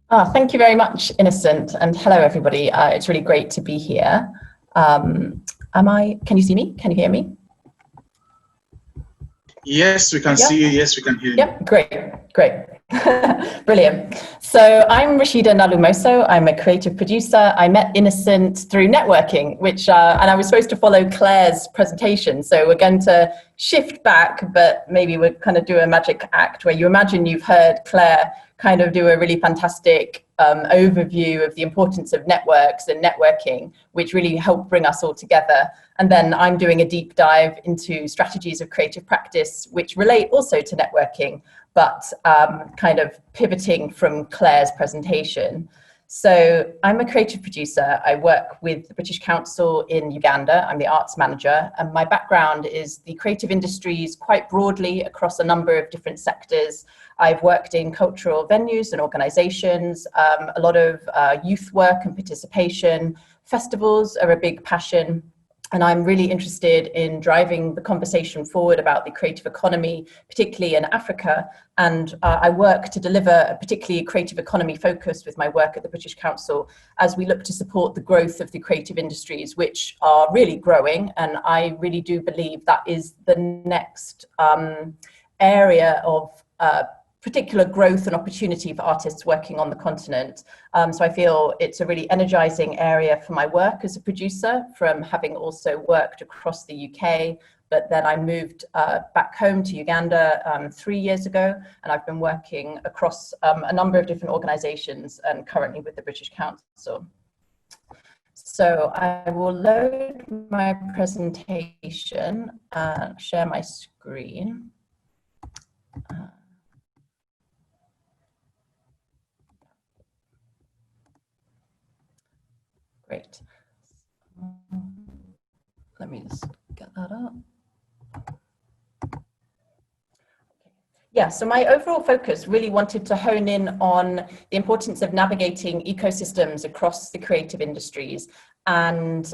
Thank you very much, Innocent, and hello everybody. It's really great to be here. Can you see me? Can you hear me? Yes, we can see you. Yes, we can hear you. Yep, great. Brilliant. So I'm Rasheeda Nalumoso. I'm a creative producer. I met Innocent through networking, and I was supposed to follow Claire's presentation. So we're going to shift back, but maybe we'll kind of do a magic act where you imagine you've heard Claire kind of do a really fantastic overview of the importance of networks and networking, which really helped bring us all together. And then I'm doing a deep dive into strategies of creative practice, which relate also to networking, but kind of pivoting from Claire's presentation. So I'm a creative producer. I work with the British Council in Uganda. I'm the arts manager, and my background is the creative industries quite broadly across a number of different sectors. I've worked in cultural venues and organizations, a lot of youth work and participation. Festivals are a big passion. And I'm really interested in driving the conversation forward about the creative economy, particularly in Africa. And I work to deliver a particularly creative economy focus with my work at the British Council as we look to support the growth of the creative industries, which are really growing. And I really do believe that is the next area of particular growth and opportunity for artists working on the continent. So I feel it's a really energizing area for my work as a producer, from having also worked across the UK, but then I moved back home to Uganda 3 years ago, and I've been working across a number of different organizations and currently with the British Council. So I will load my presentation and share my screen. Great. Let me just get that up. Yeah, so my overall focus really wanted to hone in on the importance of navigating ecosystems across the creative industries and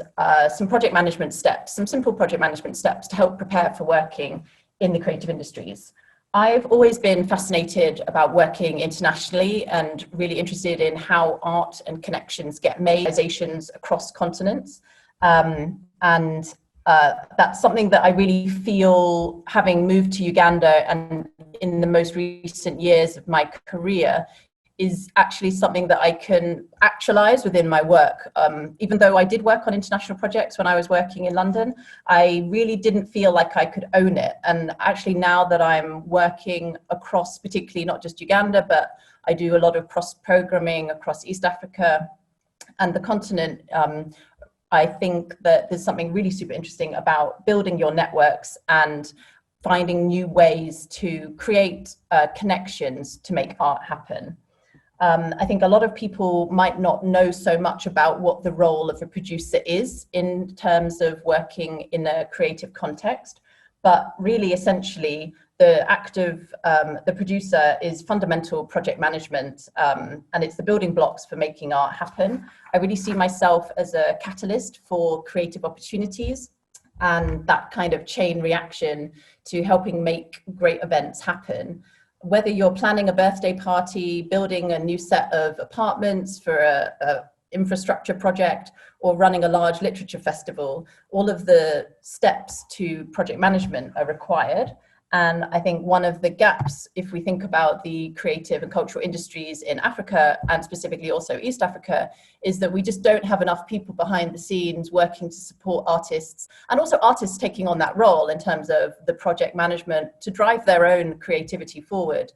some project management steps, some simple project management steps to help prepare for working in the creative industries. I've always been fascinated about working internationally and really interested in how art and connections get made across continents. That's something that I really feel, having moved to Uganda and in the most recent years of my career, is actually something that I can actualize within my work. Even though I did work on international projects when I was working in London, I really didn't feel like I could own it. And actually now that I'm working across, particularly not just Uganda, but I do a lot of cross-programming across East Africa and the continent, I think that there's something really super interesting about building your networks and finding new ways to create connections to make art happen. I think a lot of people might not know so much about what the role of a producer is in terms of working in a creative context, but really essentially the act of the producer is fundamental project management, and it's the building blocks for making art happen. I really see myself as a catalyst for creative opportunities and that kind of chain reaction to helping make great events happen. Whether you're planning a birthday party, building a new set of apartments for a infrastructure project, or running a large literature festival, all of the steps to project management are required. And I think one of the gaps, if we think about the creative and cultural industries in Africa, and specifically also East Africa, is that we just don't have enough people behind the scenes working to support artists, and also artists taking on that role in terms of the project management to drive their own creativity forward.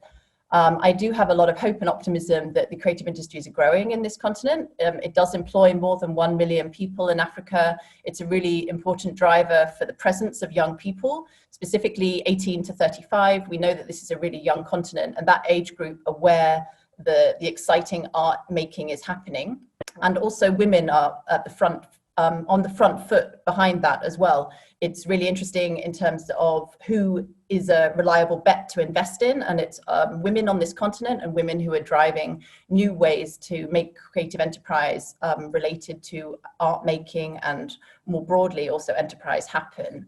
I do have a lot of hope and optimism that the creative industries are growing in this continent. It does employ more than 1 million people in Africa. It's a really important driver for the presence of young people, specifically 18 to 35. We know that this is a really young continent, and that age group are where the exciting art making is happening. And also women are at the front, on the front foot behind that as well. It's really interesting in terms of who is a reliable bet to invest in, and it's women on this continent and women who are driving new ways to make creative enterprise related to art making and more broadly also enterprise happen.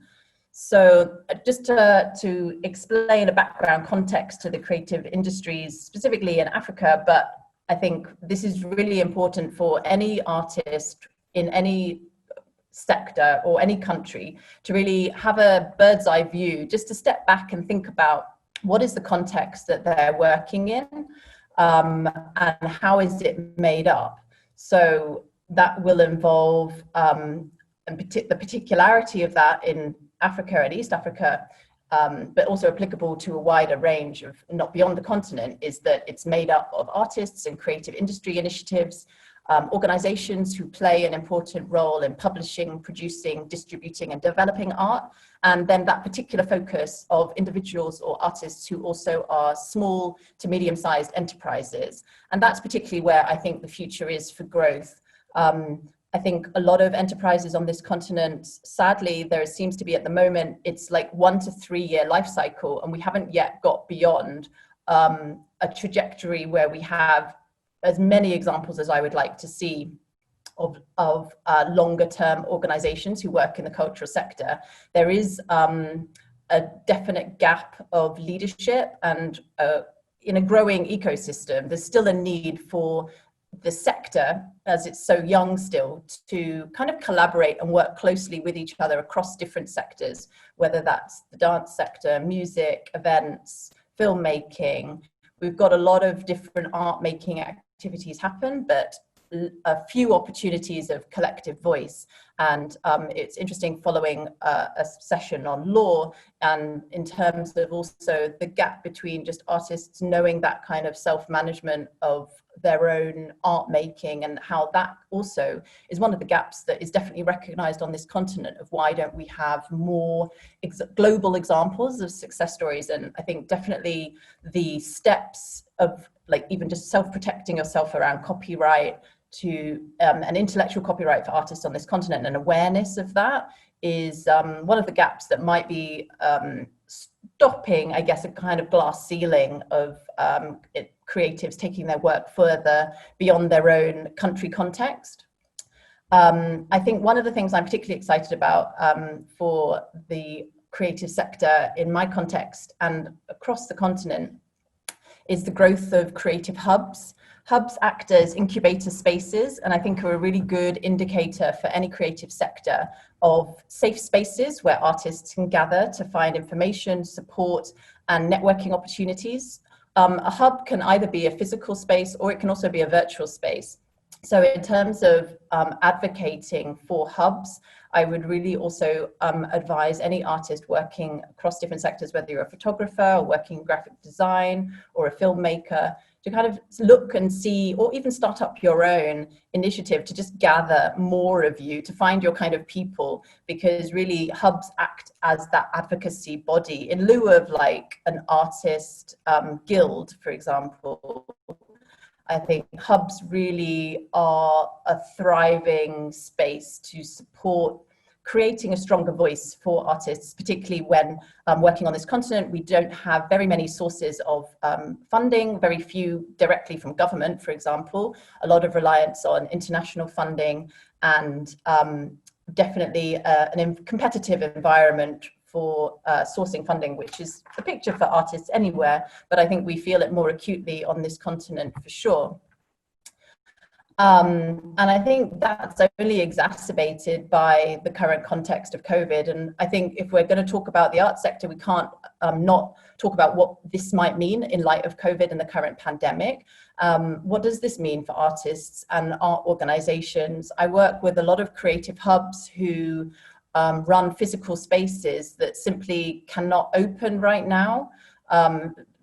So just to explain a background context to the creative industries, specifically in Africa, but I think this is really important for any artist in any sector or any country to really have a bird's eye view, just to step back and think about what is the context that they're working in, and how is it made up. So that will involve the particularity of that in Africa and East Africa, but also applicable to a wider range of, not beyond the continent, is that it's made up of artists and creative industry initiatives, organizations who play an important role in publishing, producing, distributing, and developing art, and then that particular focus of individuals or artists who also are small to medium-sized enterprises. And that's particularly where I think the future is for growth. I think a lot of enterprises on this continent, sadly, there seems to be at the moment, it's like 1 to 3 year life cycle, and we haven't yet got beyond a trajectory where we have as many examples as I would like to see of longer term organizations who work in the cultural sector. There is a definite gap of leadership, and in a growing ecosystem, there's still a need for the sector, as it's so young still, to kind of collaborate and work closely with each other across different sectors, whether that's the dance sector, music, events, filmmaking. We've got a lot of different art making activities happen, but a few opportunities of collective voice. And it's interesting following a session on law, and in terms of also the gap between just artists knowing that kind of self-management of their own art making, and how that also is one of the gaps that is definitely recognized on this continent of why don't we have more global examples of success stories. And I think definitely the steps of like even just self-protecting yourself around copyright to an intellectual copyright for artists on this continent, and awareness of that is one of the gaps that might be stopping, I guess, a kind of glass ceiling of creatives taking their work further beyond their own country context. I think one of the things I'm particularly excited about for the creative sector in my context and across the continent is the growth of creative hubs. Hubs act as incubator spaces, and I think are a really good indicator for any creative sector of safe spaces where artists can gather to find information, support, and networking opportunities. A hub can either be a physical space or it can also be a virtual space. So in terms of advocating for hubs, I would really also advise any artist working across different sectors, whether you're a photographer or working in graphic design or a filmmaker, to kind of look and see, or even start up your own initiative to just gather more of you, to find your kind of people, because really hubs act as that advocacy body in lieu of like an artist guild, for example. I think hubs really are a thriving space to support creating a stronger voice for artists, particularly when working on this continent. We don't have very many sources of funding, very few directly from government, for example, a lot of reliance on international funding, and definitely an competitive environment for sourcing funding, which is the picture for artists anywhere, but I think we feel it more acutely on this continent for sure. And I think that's only exacerbated by the current context of COVID. And I think if we're going to talk about the art sector, we can't not talk about what this might mean in light of COVID and the current pandemic. What does this mean for artists and art organizations? I work with a lot of creative hubs who run physical spaces that simply cannot open right now.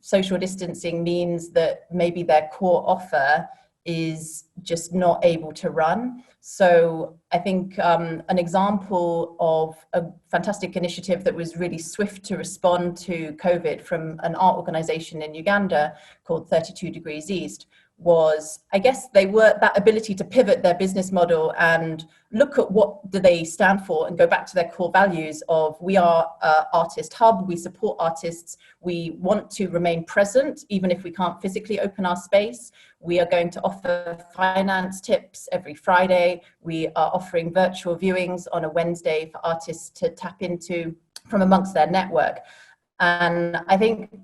Social distancing means that maybe their core offer is just not able to run. So I think an example of a fantastic initiative that was really swift to respond to COVID from an art organization in Uganda called 32 Degrees East was, I guess, they were that ability to pivot their business model and look at what do they stand for and go back to their core values of, we are an artist hub, we support artists, we want to remain present even if we can't physically open our space. We are going to offer finance tips every Friday. We are offering virtual viewings on a Wednesday for artists to tap into from amongst their network. And I think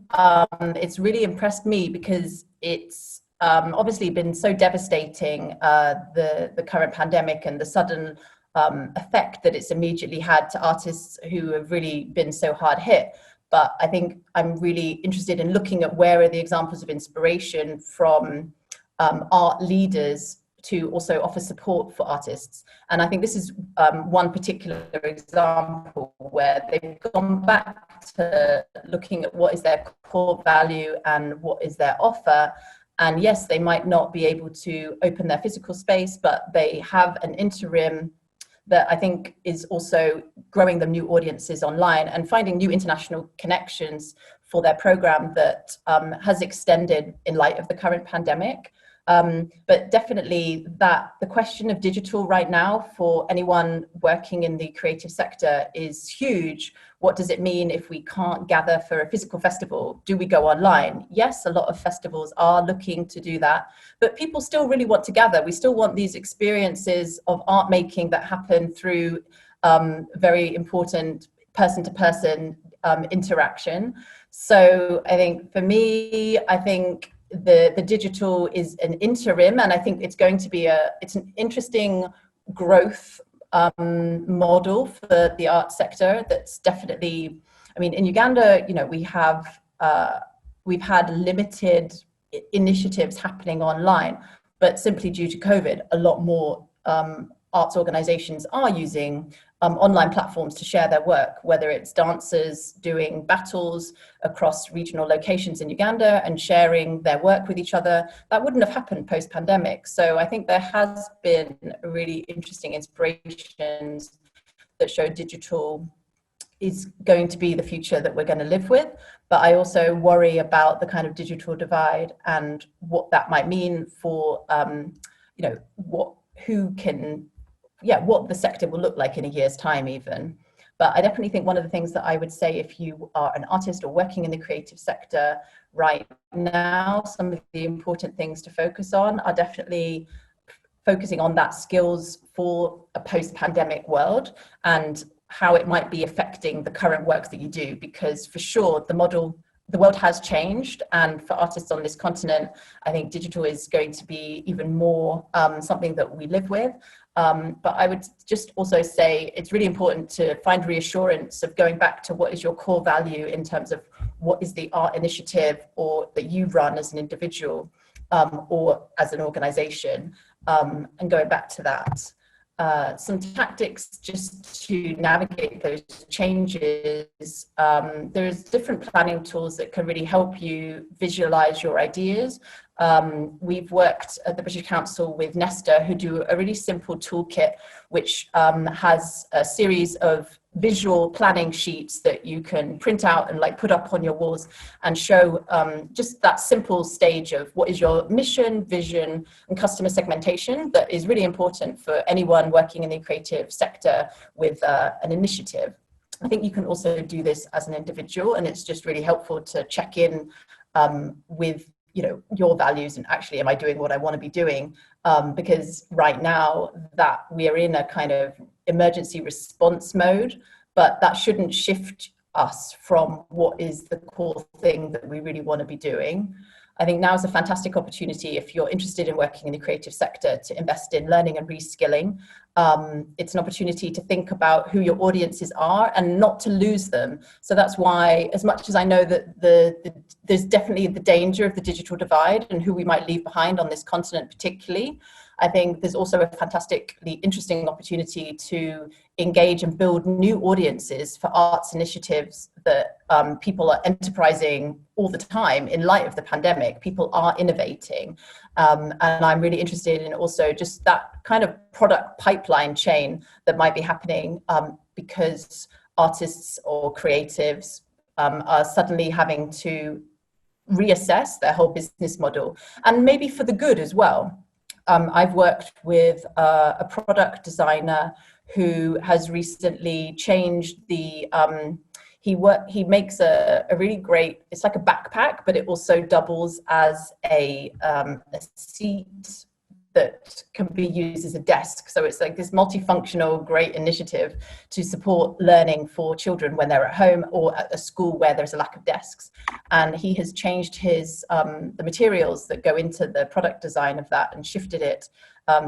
it's really impressed me because it's obviously been so devastating, the current pandemic and the sudden effect that it's immediately had to artists who have really been so hard hit. But I think I'm really interested in looking at where are the examples of inspiration from art leaders to also offer support for artists. And I think this is one particular example where they've gone back to looking at what is their core value and what is their offer. And yes, they might not be able to open their physical space, but they have an interim that I think is also growing them new audiences online and finding new international connections for their program that has extended in light of the current pandemic. But definitely the question of digital right now for anyone working in the creative sector is huge. What does it mean if we can't gather for a physical festival? Do we go online? Yes, a lot of festivals are looking to do that, but people still really want to gather. We still want these experiences of art making that happen through very important person-to-person interaction. So I think for me, I think the digital is an interim, and I think it's going to be it's an interesting growth model for the art sector. That's definitely, I mean, in Uganda, you know, we've had limited initiatives happening online, but simply due to COVID, a lot more arts organizations are using online platforms to share their work, whether it's dancers doing battles across regional locations in Uganda and sharing their work with each other. That wouldn't have happened post-pandemic. So I think there has been really interesting inspirations that show digital is going to be the future that we're going to live with. But I also worry about the kind of digital divide and what that might mean for, you know, what the sector will look like in a year's time even. But I definitely think one of the things that I would say, if you are an artist or working in the creative sector right now, some of the important things to focus on are definitely focusing on that skills for a post-pandemic world and how it might be affecting the current works that you do, because for sure the world has changed, and for artists on this continent, I think digital is going to be even more something that we live with. But I would just also say it's really important to find reassurance of going back to what is your core value in terms of what is the art initiative or that you run as an individual or as an organization, and going back to that. Some tactics just to navigate those changes. There's different planning tools that can really help you visualize your ideas. We've worked at the British Council with Nesta, who do a really simple toolkit, which has a series of visual planning sheets that you can print out and like put up on your walls and show just that simple stage of what is your mission, vision, and customer segmentation that is really important for anyone working in the creative sector with an initiative. I think you can also do this as an individual, and it's just really helpful to check in with, you know, your values and actually, am I doing what I want to be doing? Because right now that we are in a kind of emergency response mode, but that shouldn't shift us from what is the core thing that we really want to be doing. I think now is a fantastic opportunity if you're interested in working in the creative sector to invest in learning and reskilling. It's an opportunity to think about who your audiences are and not to lose them. So that's why, as much as I know that there's definitely the danger of the digital divide and who we might leave behind on this continent particularly, I think there's also a fantastically interesting opportunity to engage and build new audiences for arts initiatives that people are enterprising all the time in light of the pandemic. People are innovating. And I'm really interested in also just that kind of product pipeline chain that might be happening because artists or creatives are suddenly having to reassess their whole business model, and maybe for the good as well. I've worked with a product designer who has recently changed the, he makes a really great, it's like a backpack, but it also doubles as a seat that can be used as a desk. So it's like this multifunctional, great initiative to support learning for children when they're at home or at a school where there's a lack of desks. And he has changed his the materials that go into the product design of that and shifted it.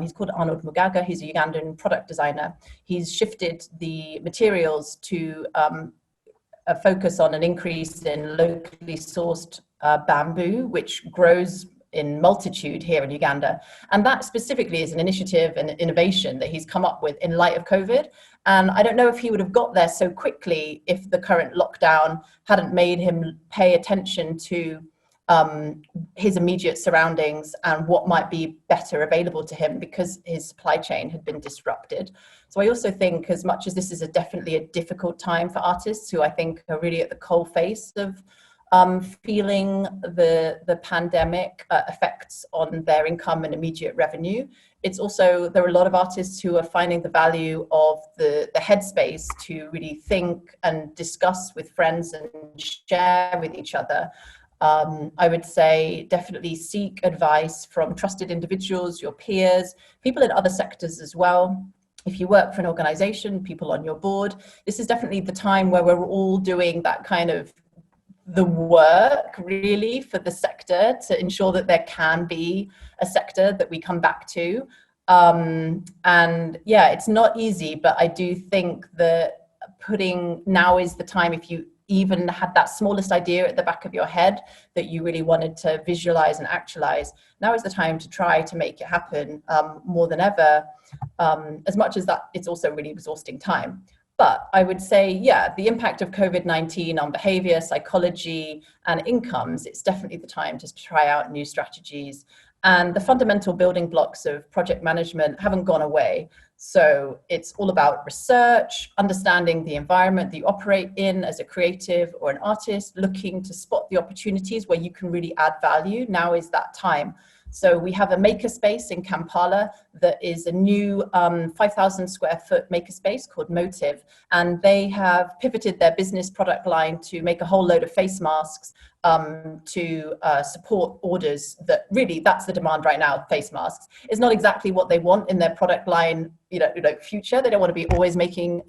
He's called Arnold Mugaga. He's a Ugandan product designer. He's shifted the materials to a focus on an increase in locally sourced bamboo, which grows in multitude here in Uganda. And that specifically is an initiative and innovation that he's come up with in light of COVID. And I don't know if he would have got there so quickly if the current lockdown hadn't made him pay attention to his immediate surroundings and what might be better available to him because his supply chain had been disrupted. So I also think, as much as this is definitely a difficult time for artists who I think are really at the coalface of feeling the pandemic effects on their income and immediate revenue, it's also, there are a lot of artists who are finding the value of the headspace to really think and discuss with friends and share with each other. I would say definitely seek advice from trusted individuals, your peers, people in other sectors as well. If you work for an organization, people on your board, this is definitely the time where we're all doing that kind of the work really for the sector to ensure that there can be a sector that we come back to. And yeah, it's not easy, but I do think that now is the time, if you even had that smallest idea at the back of your head that you really wanted to visualize and actualize, now is the time to try to make it happen more than ever, as much as that it's also really exhausting time. But I would say, yeah, the impact of COVID-19 on behavior, psychology, and incomes, it's definitely the time to try out new strategies. And the fundamental building blocks of project management haven't gone away. So it's all about research, understanding the environment that you operate in as a creative or an artist, looking to spot the opportunities where you can really add value. Now is that time. So we have a makerspace in Kampala that is a new 5,000 square foot makerspace called Motive. And they have pivoted their business product line to make a whole load of face masks to support orders that really, that's the demand right now, face masks. It's not exactly what they want in their product line, future. They don't want to be always making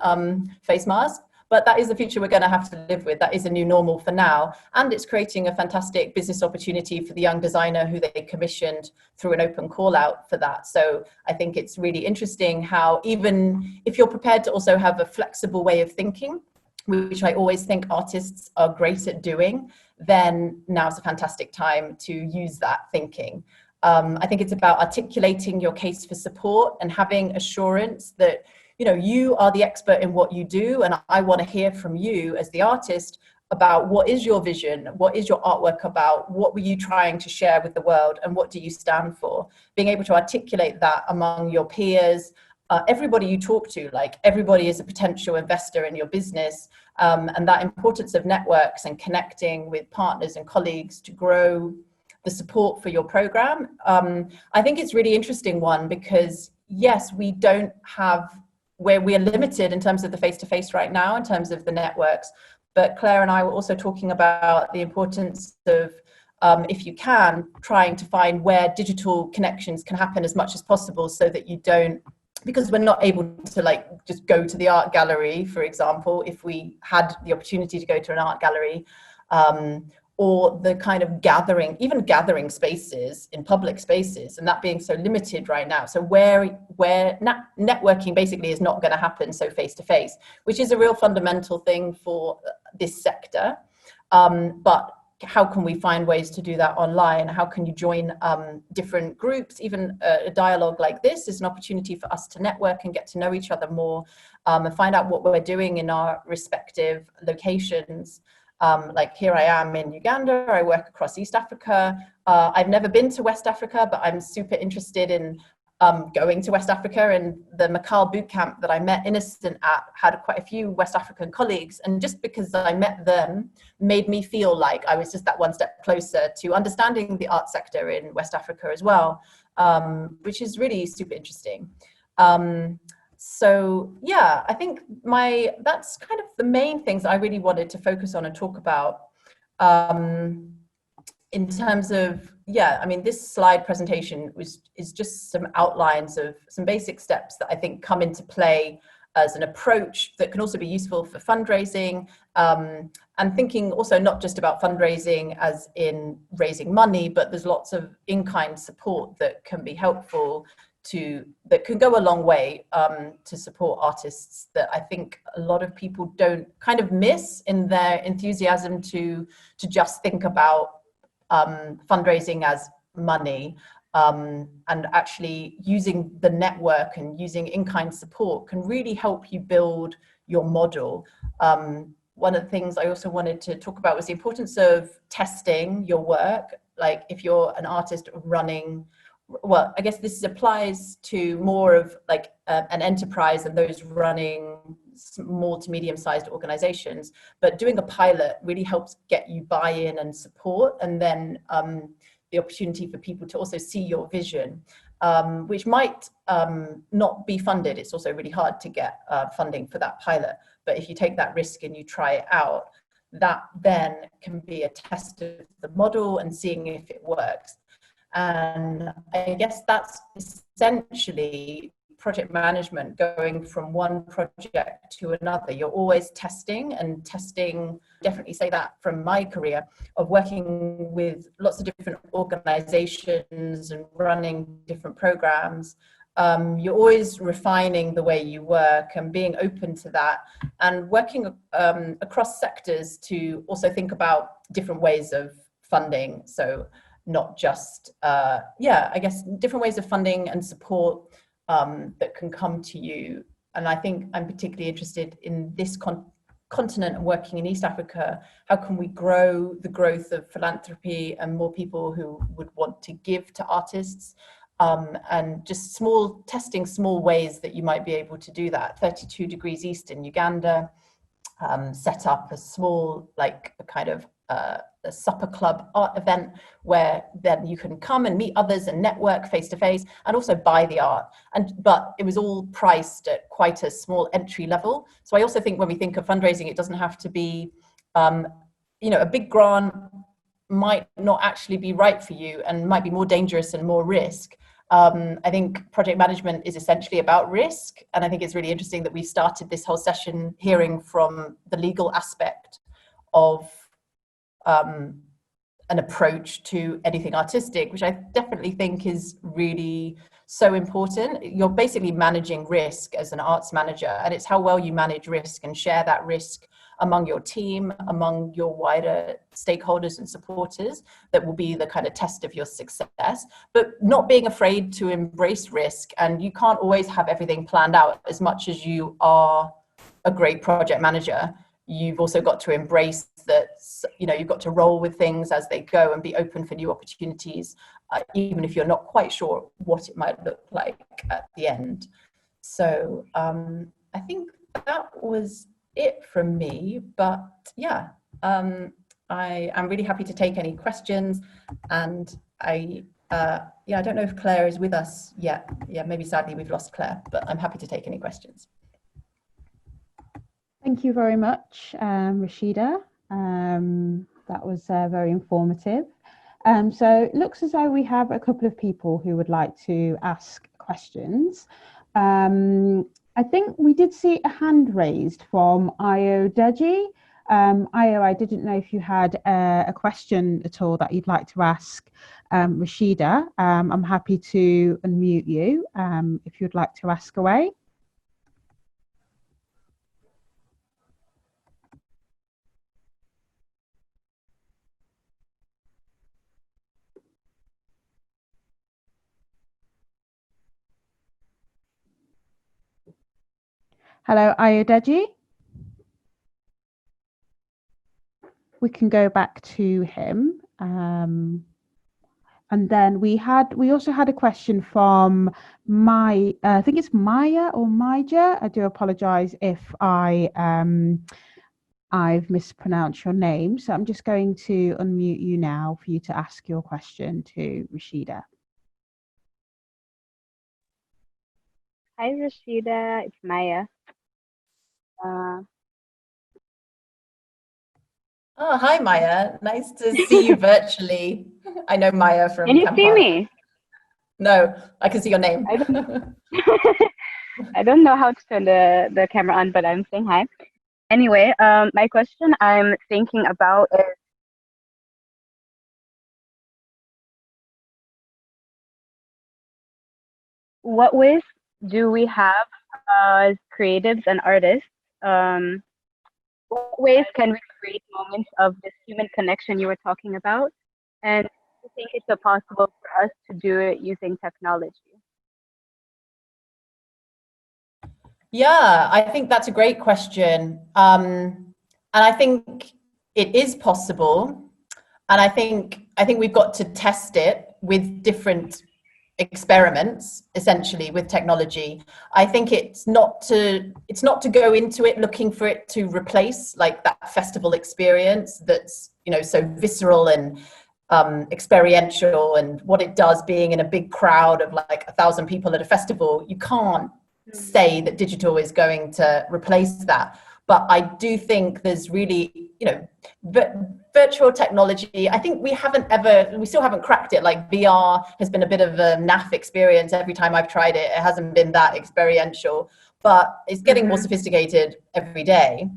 face masks. But that is the future we're going to have to live with. That is a new normal for now. And it's creating a fantastic business opportunity for the young designer who they commissioned through an open call out for that. So I think it's really interesting how, even if you're prepared to also have a flexible way of thinking, which I always think artists are great at doing, then now's a fantastic time to use that thinking. I think it's about articulating your case for support and having assurance that you are the expert in what you do, and I want to hear from you as the artist about what is your vision, what is your artwork about, what were you trying to share with the world, and what do you stand for? Being able to articulate that among your peers, everybody you talk to, like everybody is a potential investor in your business, and that importance of networks and connecting with partners and colleagues to grow the support for your program. I think it's really interesting one because yes, we don't have, where we are limited in terms of the face-to-face right now, in terms of the networks. But Claire and I were also talking about the importance of, if you can, trying to find where digital connections can happen as much as possible so that you don't, because we're not able to just go to the art gallery, for example, if we had the opportunity to go to an art gallery, or the kind of gathering spaces in public spaces, and that being so limited right now. So where networking basically is not going to happen so face to face, which is a real fundamental thing for this sector. But how can we find ways to do that online? How can you join different groups? Even a dialogue like this is an opportunity for us to network and get to know each other more, and find out what we're doing in our respective locations. Like here I am in Uganda, I work across East Africa. I've never been to West Africa, but I'm super interested in going to West Africa, and the Makal bootcamp that I met Innocent at had quite a few West African colleagues. And just because I met them made me feel like I was just that one step closer to understanding the art sector in West Africa as well, which is really super interesting. So yeah, I think that's kind of the main things I really wanted to focus on and talk about in terms of, yeah, I mean, this slide presentation is just some outlines of some basic steps that I think come into play as an approach that can also be useful for fundraising, and thinking also not just about fundraising as in raising money, but there's lots of in-kind support that can be helpful that can go a long way to support artists that I think a lot of people don't kind of miss in their enthusiasm to just think about fundraising as money, and actually using the network and using in-kind support can really help you build your model. One of the things I also wanted to talk about was the importance of testing your work. Like if you're an artist running, well, I guess this applies to more of like an enterprise and those running small to medium-sized organizations, but doing a pilot really helps get you buy-in and support, and then the opportunity for people to also see your vision, which might not be funded. It's also really hard to get funding for that pilot, but if you take that risk and you try it out, that then can be a test of the model and seeing if it works. And I guess that's essentially project management, going from one project to another. You're always testing and testing. Definitely say that from my career of working with lots of different organizations and running different programs. You're always refining the way you work and being open to that, and working across sectors to also think about different ways of funding. So not just, I guess different ways of funding and support that can come to you. And I think I'm particularly interested in this continent and working in East Africa. How can we grow the growth of philanthropy and more people who would want to give to artists? And just testing small ways that you might be able to do that. 32 Degrees East in Uganda set up a small, like a kind of a supper club art event where then you can come and meet others and network face to face and also buy the art. But it was all priced at quite a small entry level. So I also think when we think of fundraising, it doesn't have to be, a big grant might not actually be right for you and might be more dangerous and more risk. I think project management is essentially about risk. And I think it's really interesting that we started this whole session hearing from the legal aspect of an approach to anything artistic, which I definitely think is really so important. You're basically managing risk as an arts manager, and it's how well you manage risk and share that risk among your team, among your wider stakeholders and supporters, that will be the kind of test of your success. But not being afraid to embrace risk, and you can't always have everything planned out. As much as you are a great project manager, you've also got to embrace that, you've got to roll with things as they go and be open for new opportunities, even if you're not quite sure what it might look like at the end. So I think that was it from me, but yeah, I am really happy to take any questions, and I don't know if Claire is with us yet. Yeah, maybe sadly we've lost Claire, but I'm happy to take any questions. Thank you very much, Rasheeda. That was very informative. So it looks as though we have a couple of people who would like to ask questions. I think we did see a hand raised from Ayo Deji. Ayo, I didn't know if you had a question at all that you'd like to ask Rasheeda. I'm happy to unmute you if you'd like to ask away. Hello, Ayodeji. We can go back to him. And then we also had a question from I think it's Maya or Maija. I do apologize if I've mispronounced your name. So I'm just going to unmute you now for you to ask your question to Rasheeda. Hi, Rasheeda. It's Maya. Oh, hi, Maya. Nice to see you virtually. I know Maya from Can you see Kampala. me? No, I can see your name. I don't, I don't know how to turn the camera on, but I'm saying hi. Anyway, my question I'm thinking about is what ways do we have as creatives and artists? Um, what ways can we create moments of this human connection you were talking about? And do you think it's possible for us to do it using technology? Yeah, I think that's a great question. And I think it is possible. And I think we've got to test it with different experiments, essentially, with technology. I think it's not to go into it looking for it to replace like that festival experience that's, so visceral and experiential, and what it does being in a big crowd of like 1,000 people at a festival. You can't say that digital is going to replace that. But I do think there's really, virtual technology. I think we still haven't cracked it. Like VR has been a bit of a naff experience every time I've tried it. It hasn't been that experiential, but it's getting more sophisticated every day.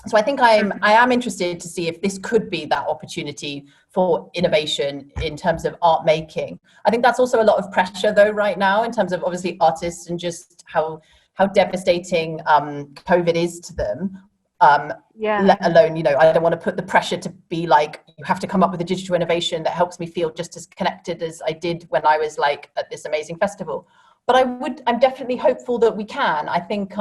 So I think I am interested to see if this could be that opportunity for innovation in terms of art making. I think that's also a lot of pressure though right now, in terms of obviously artists and just how devastating COVID is to them. Yeah. Let alone, I don't want to put the pressure to be like, you have to come up with a digital innovation that helps me feel just as connected as I did when I was like at this amazing festival. But I'm definitely hopeful that we can. I think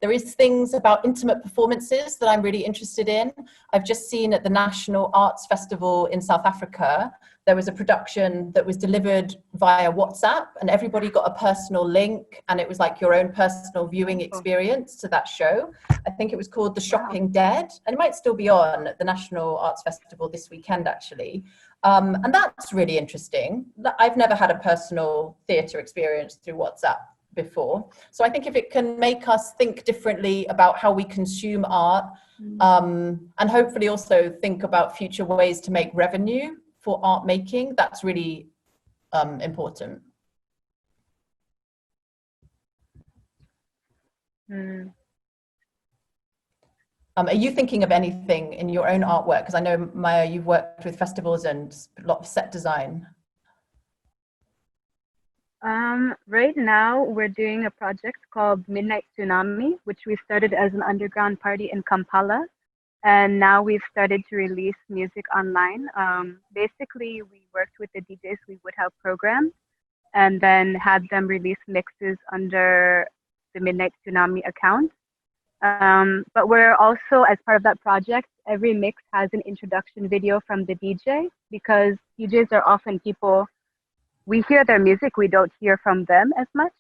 there is things about intimate performances that I'm really interested in. I've just seen at the National Arts Festival in South Africa, there was a production that was delivered via WhatsApp, and everybody got a personal link, and it was like your own personal viewing experience to that show. I think it was called The Shopping Dead, and it might still be on at the National Arts Festival this weekend, actually. And that's really interesting. I've never had a personal theatre experience through WhatsApp before. So I think if it can make us think differently about how we consume art, and hopefully also think about future ways to make revenue for art making, that's really important. Are you thinking of anything in your own artwork? Because I know, Maya, you've worked with festivals and a lot of set design. Right now, we're doing a project called Midnight Tsunami, which we started as an underground party in Kampala. And now we've started to release music online. Basically, we worked with the DJs we would have programmed and then had them release mixes under the Midnight Tsunami account. But we're also, as part of that project, every mix has an introduction video from the DJ, because DJs are often people, we hear their music, we don't hear from them as much.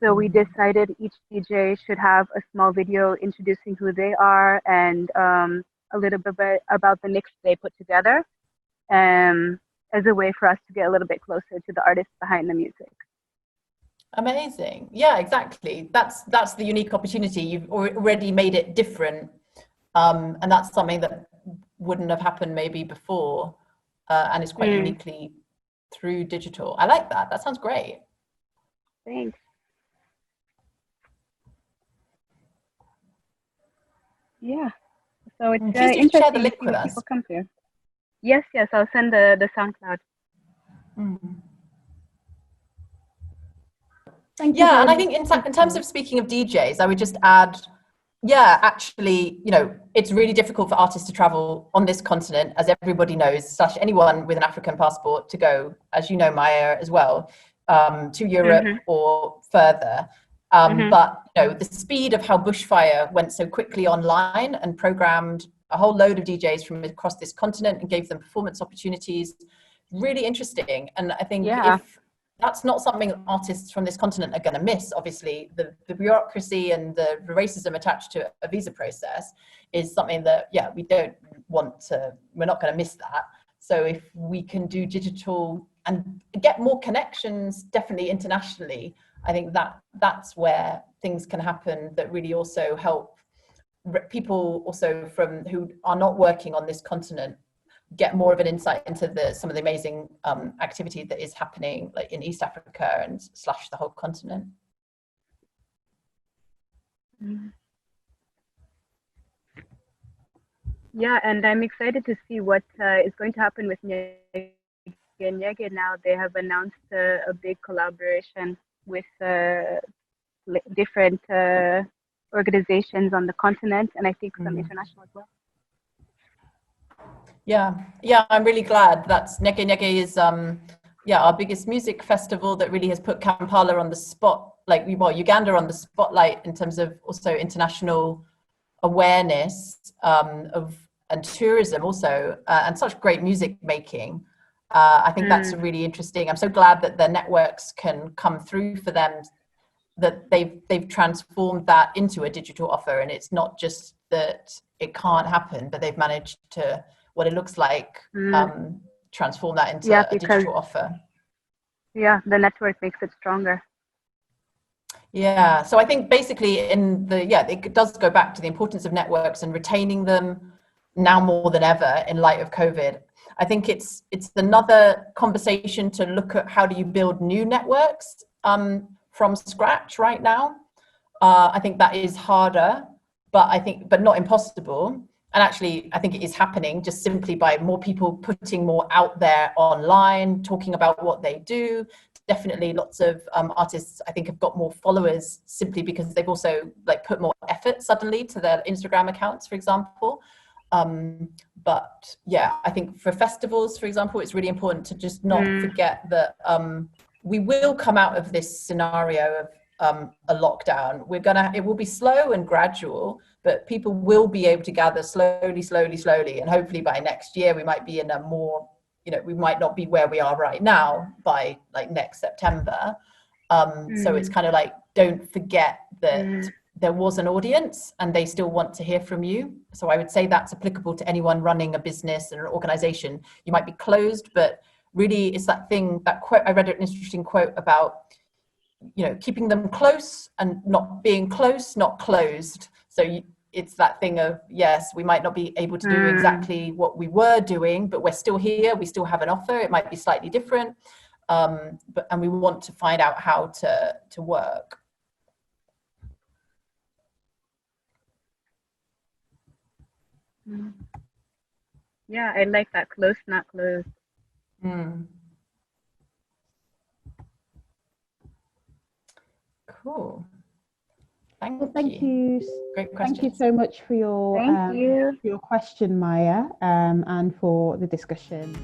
So we decided each DJ should have a small video introducing who they are and a little bit about the mix they put together, as a way for us to get a little bit closer to the artists behind the music. Amazing. Yeah, exactly. That's the unique opportunity. You've already made it different. And that's something that wouldn't have happened maybe before, and it's quite uniquely through digital. I like that. That sounds great. Thanks. Yeah. So it's Please do interesting share the to link see with what us. people come through. Yes, I'll send the SoundCloud. Thank you. Yeah, and I think in terms of speaking of DJs, I would just add, yeah, actually, it's really difficult for artists to travel on this continent, as everybody knows, / anyone with an African passport, to go, as you know, Maya, as well, to Europe or further. But the speed of how Bushfire went so quickly online and programmed a whole load of DJs from across this continent and gave them performance opportunities, really interesting. And I think if that's not something artists from this continent are going to miss, obviously, the bureaucracy and the racism attached to a visa process is something that, we're not going to miss that. So if we can do digital and get more connections, definitely internationally, I think that's where things can happen that really also help people also from who are not working on this continent get more of an insight into some of the amazing activity that is happening like in East Africa and / the whole continent. Yeah, and I'm excited to see what is going to happen with Nyege Nyege now. They have announced a big collaboration with different organizations on the continent, and I think some international as well. Yeah, I'm really glad. That's Nyege Nyege is our biggest music festival that really has put Kampala on the spot, Uganda on the spotlight in terms of also international awareness and tourism also, and such great music making. I think that's really interesting. I'm so glad that the networks can come through for them, that they've transformed that into a digital offer, and it's not just that it can't happen, but they've managed to, what it looks like, transform that into a digital offer. Yeah, the network makes it stronger. Yeah, so I think basically it does go back to the importance of networks and retaining them now more than ever in light of COVID. I think it's another conversation to look at how do you build new networks from scratch right now. I think that is harder, but not impossible. And actually, I think it is happening just simply by more people putting more out there online, talking about what they do. Definitely lots of artists, I think, have got more followers simply because they've also put more effort suddenly to their Instagram accounts, for example. But yeah, I think for festivals, for example, it's really important to just not forget that we will come out of this scenario of a lockdown. It will be slow and gradual, but people will be able to gather slowly. And hopefully by next year, we might be in a more, we might not be where we are right now by next September. So it's kind of don't forget that there was an audience and they still want to hear from you. So I would say that's applicable to anyone running a business and an organization. You might be closed, but really it's that quote, I read an interesting quote about, keeping them close and not being close, not closed. So it's that thing of, yes, we might not be able to do exactly what we were doing, but we're still here. We still have an offer. It might be slightly different. And we want to find out how to work. Yeah, I like that. Close, not closed. Cool. Thank you. Great question. Thank you so much for your question, Maya, and for the discussion.